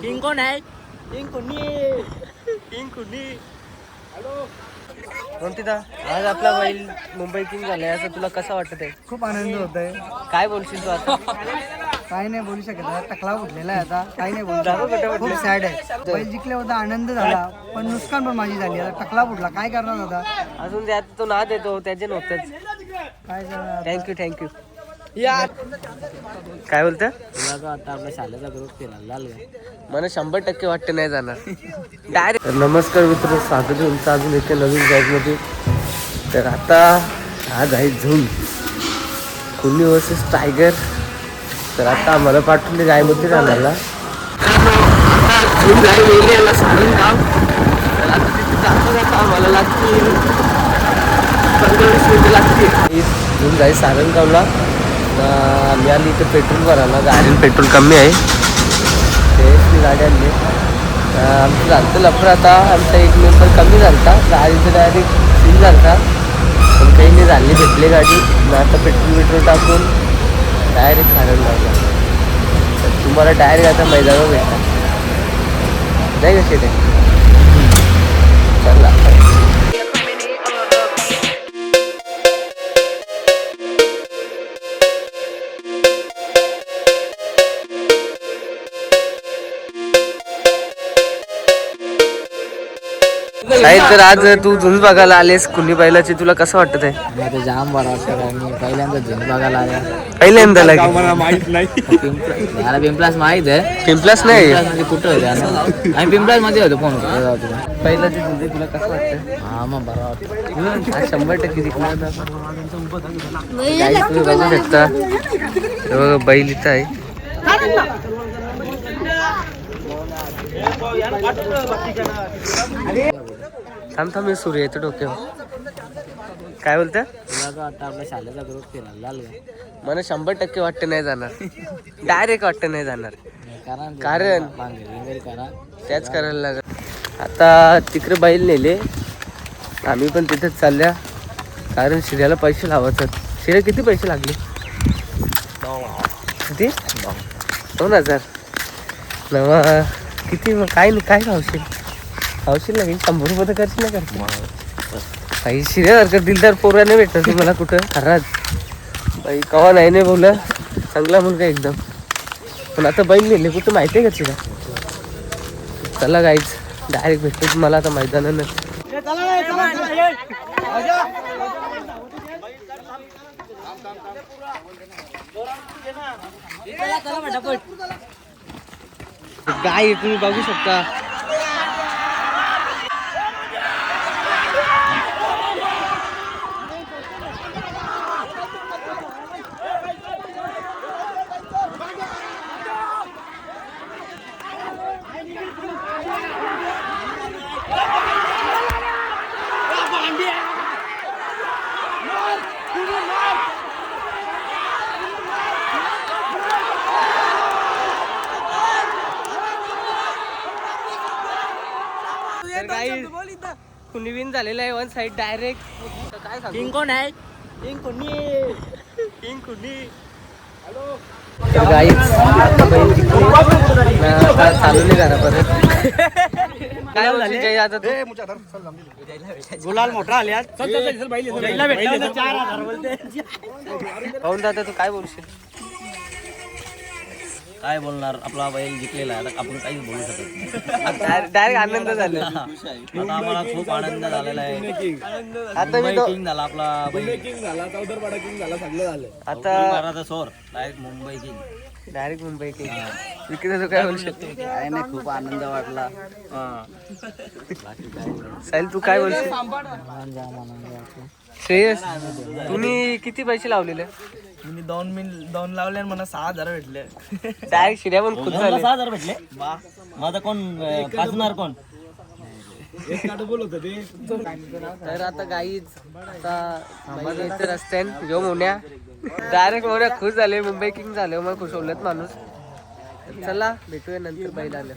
King कोण आहे? King कुणी हॅलो कोणती दा आज आपला बैल मुंबई किंग झालाय असं तुला कसं वाटत आहे? खूप आनंद होत आहे. काय बोलशील तू आता? काही नाही बोलू शकत आहे. टकला उठलेला आहे आता. काही नाही बोलू. खूप सॅड आहे. बैल जिंकले होता आनंद झाला पण नुकसान पण माझी झाली. आता टकला उठला काय करणार होता. अजून त्यात तो नाद येतो त्याचे नव्हतंच. काय करणार. थँक्यू यार. काय बोलतं? तुला आता आपल्या शाळेचा ग्रुप केला लाल मला 100% वाटतं नाही जाणार डायरेक्ट. नमस्कार मित्र, स्वागत आहे तुमचं अजून एका नवीन ब्लॉगमध्ये. तर आता आज आहे झूम कुणी वर्सेस टायगर. तर आता आम्हाला पाठवले गायमध्ये राहण्याला झूम गाय वेगळी याला सारण गाव. तर आता तिथे जाता आम्हाला लागतील 15-20 मिनिटं लागतील. झूम गाय सारणगावला आम्ही आली इथं पेट्रोल भरायला. गाडीला पेट्रोल कमी आहे ते गाडी आणली. आमचं झालं लफडं. आता आमचा एक मेंबर कमी झाला गाडीचं डायरेक्ट सील झाला पण काही नाही झाली भेटली गाडी. मग आता पेट्रोल टाकून डायरेक्ट सारण लावला. तर तुम्हाला डायरेक्ट आता मैदानावर भेटणार नाही कसे ते. चला साहिल, तर आज तू झुंज बघायला आलेस कुणी बैलाची, तुला कसं वाटत आहे? मला जाम बरा वाटतं. मी पहिल्यांदा झुंज बघायला आल्या. पहिल्यांदा मला माहित नाही. मला पिंपलास माहित आहे. पिंपलास नाही म्हणजे कुठं होते आम्ही पिंपलास मध्ये होतो. फोन पहिल्याची झुंज तुला कसं वाटतं? हा मग बरा वाटतं. आज 100% जिंकणार. तुम्ही बघू शकता हे बघा बैल इथं आहे. थांब मी सूर्य येतो डोक्यावर. काय बोलतं? तुला आता आपल्या शाळेचा ग्रुप केला लाल मला 100% वाटतं नाही जाणार. डायरेक्ट वाटतं नाही जाणार. कारण त्याच करायला लागत. आता तिकडे बैल नेले आम्ही पण तिथेच चालल्या कारण शिर्याला पैसे लावायचं. शिर्या किती पैसे लागले? किती? 2000. नवा किती मग काय नाही काय खावशील लागेल 100 रुपये तर करशील ना करशील. काही शिर्यासारखं दिलदार पोरा नाही भेटणार तुम्हाला कुठं खराच. बाई कवा नाही बोला चांगला मुलगा एकदम. पण आता बैल नेले कुठं माहिती आहे का तुला? चला गाईच डायरेक्ट भेटतो तुम्हाला आता मैदानानं. गाय तुम्ही बघू शकता. कुणी विन झालेलं आहे वन साइड डायरेक्ट. काय सांगू किंग कोण आहे? किंग कुणी हॅलो. तर गाईच बैल जिंकले. चालू नाही करा परत. काय झाले आता गुलाल मोठा आल्या. पाहून दादा तू काय बोलशील? काय बोलणार. आपला बैल जिंकलेला आहे. आता आपण काहीच बोलू शकत नाही. डायरेक्ट आनंद झाला. आता आम्हाला खूप आनंद झालेला आहे. आता मी किंग झाला आपला बैल. किंग झाला, चौदरपाडा किंग झाला, सगळं झालं. आता सोर direct Mumbai king. Direct Mumbai king. विक्रेता तू काय बोलू शकतो? काय नाही खूप आनंद वाटला. साहिल तू काय बोलशील? श्रेयस तुम्ही किती पैसे लावलेले? मी 2 लावले आणि मला 6000 भेटले. डायरेक्ट शिर्या पण खुश झाले. 6000 भेटले. माझा कोण पाचणार कोण? तर आता गाईच आता रस्त्यान जो मोन्या डायरेक्ट मोन्या खुश झाले. मुंबई किंग झाले मग खुश होलेत माणूस. चला भेटूया नंतर बैल आलं.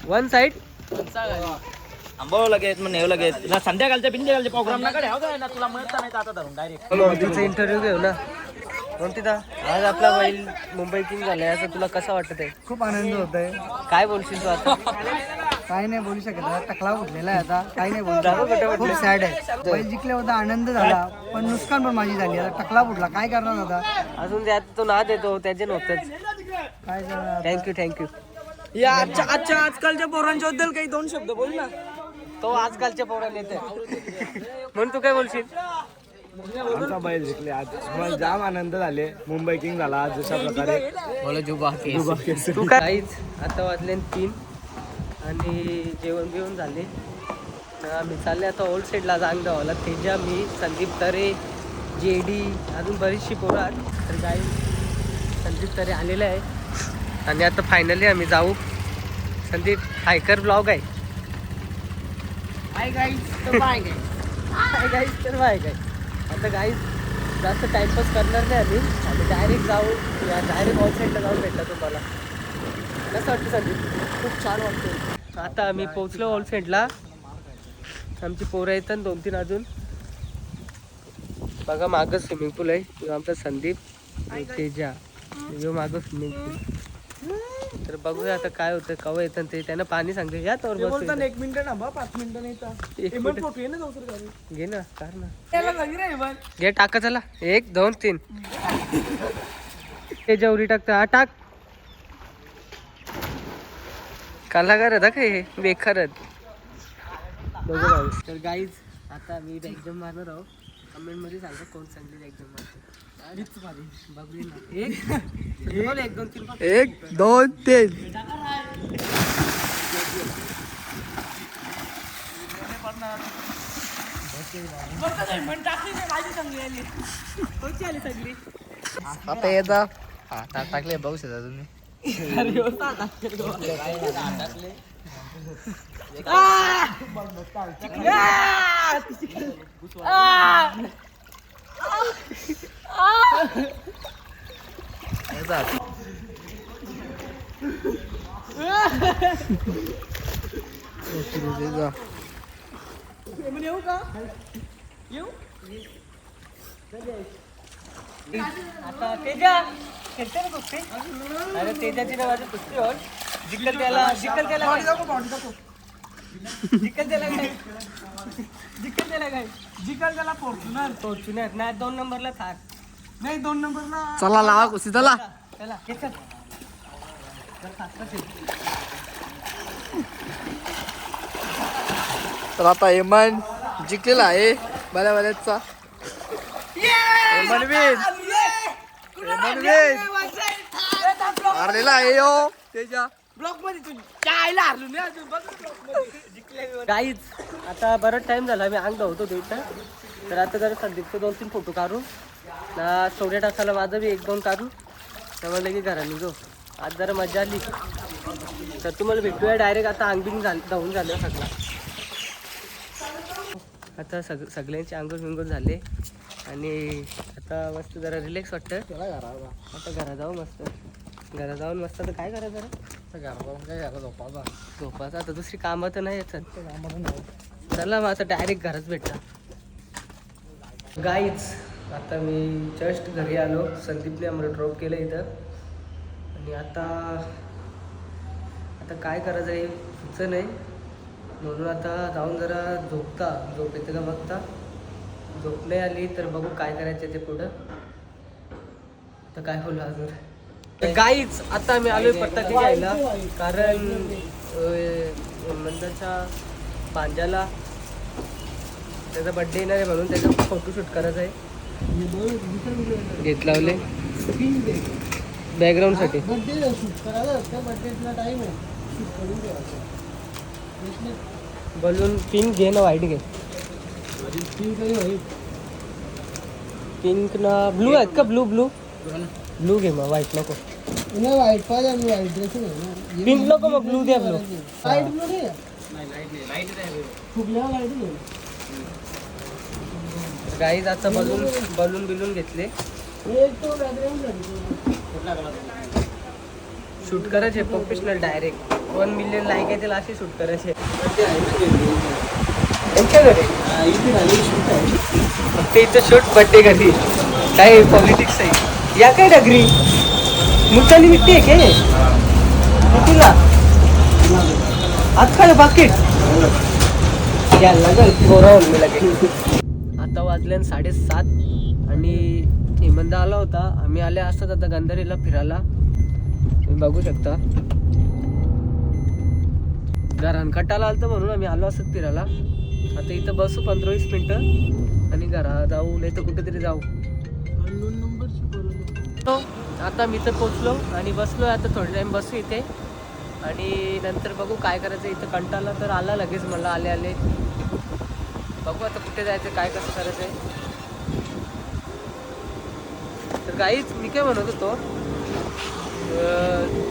वन साइड आंबो लगेच मग नेऊ लगेच. संध्याकाळच्या प्रोग्राम ना कडे तुला म्हणत नाही आता धरून डायरेक्ट तुझा इंटरव्ह्यू घेऊ ना. कोणती दा आज आपला बैल मुंबई किंग झालाय असं तुला कसं वाटत आहे? खूप आनंद होत आहे. काय बोलशील तू आता? काही नाही बोलू शकत आता टकला उठलेला आहे आता काही नाही बोलू. खूप सॅड आहे. बैल जिंकले होता आनंद झाला पण नुकसान पण माझी झाली. आता टकला उठला काय करणार आता? अजून त्यात तो नाद येतो त्याचे नव्हतंच. काय करणार? थँक्यू या आजकालच्या पोरांच्या बद्दल काही 2 शब्द बोल ना. तो आजकालच्या पोरांना येते म्हणून तू काय बोलशील? आमचा बैल जिंकले आज मला जाम आनंद झाले. मुंबई किंग झाला आज अशा प्रकारे. तू काहीच आता वाजले 3 आणि जेवण बिवून झाले. मी चालले आता ओल्ड साईडला जांगगावला. तेजा मी संदीप तरे JD अजून बरीचशी पोरं आहेत. तर काही संदीप तरे आलेले आहे आणि आता फायनली आम्ही जाऊ. संदीप हायकर ब्लॉग आहे. हाय गाईज तर बाय गाईज. आता गाईज जास्त टाइमपास करणार नाही आम्ही डायरेक्ट जाऊ. डायरेक्ट ऑल साईडला जाऊन भेटला तुम्हाला. कसं वाटतं संदीप? खूप छान वाटतं. आता आम्ही पोहोचलो ऑल साईडला. आमची पोरं आहेत 2-3 अजून. बघा मागं स्विमिंग पूल आहे. किंवा आमचा संदीप तेजा यो मागं स्विमिंग पूल. तर बघूया आता काय होतं कवा येतं ते. त्यांना पाणी सांगते या तर बस 1 मिनिट थांबा 5 मिनिटं घे ना कार ना घे टाका. चला 1 2 3 तेजा उरी टाकता. हा टाक. कलाकार होता काय हे बेकारच. बघू तर गाईज आता मी एक्झाम मारणार आहोत. कमेंट मध्ये सांगा कोण चांगली एक्झाम मारते. बघू ना 1 2 3 1 2 3 आता येता. टाकले बघू शकता तुम्ही. आता तेजा खेळते ना कुस्ती. अरे तेजाची ना माझी कुस्ती होय. जिंकल त्याला फॉर्च्युनर नाही 2 नंबरला थार नाही 2 नंबरला. चला लावा कुस्ती चला. चला हे चल. तर आता हेमन जिंकलेला आहे बऱ्याचा. हारलेला आहे यो तेजा. ब्लॉक मध्ये तू जायला हरलो नाही अजून. बघ काहीच आता बराच टाइम झाला. मी अंग धावतो इथं. तर आता जरा संदीपचे 2-3 फोटो काढू ना. 16 तासाला माझं बी 1-2 काढू. त्यामुळे की घरा निघू. आज जरा मजा आली. तर तुम्हाला भेटूया डायरेक्ट. आता अंगबिंग धावून झालं सगळं. आता सगळ्यांचे अंघोळ बिंगोळ झाले आणि आता मस्त जरा रिलॅक्स वाटतं. आता घरा जाऊ मस्त. घरा जाऊन मस्त तर काय करा जरा झोपायचं. आता दुसरी कामं तर नाही येत. चला मग आता डायरेक्ट घरच भेटता. गाईच आता मी जस्ट घरी आलो. संदीपने आम्हाला ड्रॉप केलं इथं. आणि आता काय करायचं आहे सुचलं नाही. म्हणून आता जाऊन जरा झोप येते का बघता. झोप नाही आली तर बघू काय करायचं ते पुढं. तर काय होईल अजून. गाईच आता आम्ही आलोय पटाके घ्यायला. कारण मंदाच्या भांजाला त्याचा बड्डे येणार आहे म्हणून त्याचा फोटोशूट करायचा आहे. घेत लावले बॅकग्राऊंडसाठी. बलून पिंक घे ना व्हाईट घे. पिंक ना ब्लू आहेत का? ब्लू घे मग व्हाईट नको. व्हाईट पाहिजे. व्हाईट ड्रेस पिंक नको मग ब्लू द्या. ब्लू लाईट ब्लू नाही. गाईज आता बलून बिलून घेतले. शूट करायचे प्रोफेशनल डायरेक्ट 1 मिलियन लाईक आहे त्याला असे शूट करायचे. त्यांच्या घरी फक्त इथं शूट बड्डे घरी काय पॉलिटिक्स आहे. या काय डगरी मुलतानी मिट्टी आहे काय कितीला आज काय पाकिट घ्यायला लागेल गोरावून मी लगेच. आता वाजले 7:30 आणि हेमंत आला होता. आम्ही आले असतात आता गंधारीला फिरायला. तुम्ही बघू शकता घरान कटाला आलं म्हणून आम्ही आलो असत फिरायला. आता इथं बसू 15-20 मिनिटं आणि घरा जाऊ नाही तर कुठेतरी जाऊ. आता मी तर पोचलो आणि बसलो. आता थोडा टाइम बसू इथे आणि नंतर बघू काय करायचं. इथं कंटाळा तर आला लगेच मला आले बघू आता कुठे जायचं काय कसं करायचं आहे. तर काहीच मी काय म्हणत होतो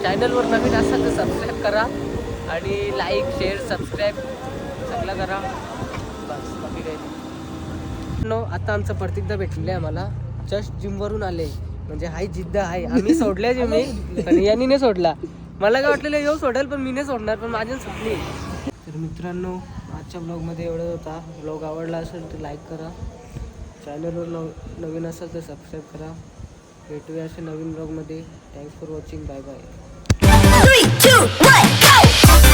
चॅनलवर नवीन असाल तर सबस्क्राईब करा आणि लाईक शेअर सबस्क्राईब सगळं करा बस बाकी काही नो. आता आमचं प्रतीकदा भेटलेलं आहे आम्हाला. जस्ट जिमवरून आले म्हणजे हाय जिद्द आहे. आम्ही सोडल्या जिम पण यांनी नाही सोडला. मला काय वाटलेलं येऊ सोडेल पण मी नाही सोडणार पण माझ्या सुटली. तर मित्रांनो आजच्या ब्लॉगमध्ये एवढं होता. ब्लॉग आवडला असेल तर लाईक करा. चॅनलवर नवीन असेल तर सबस्क्राईब करा. भेटूया अशा नवीन ब्लॉगमध्ये. Thanks for watching. Bye bye. 3, 2, 1, go!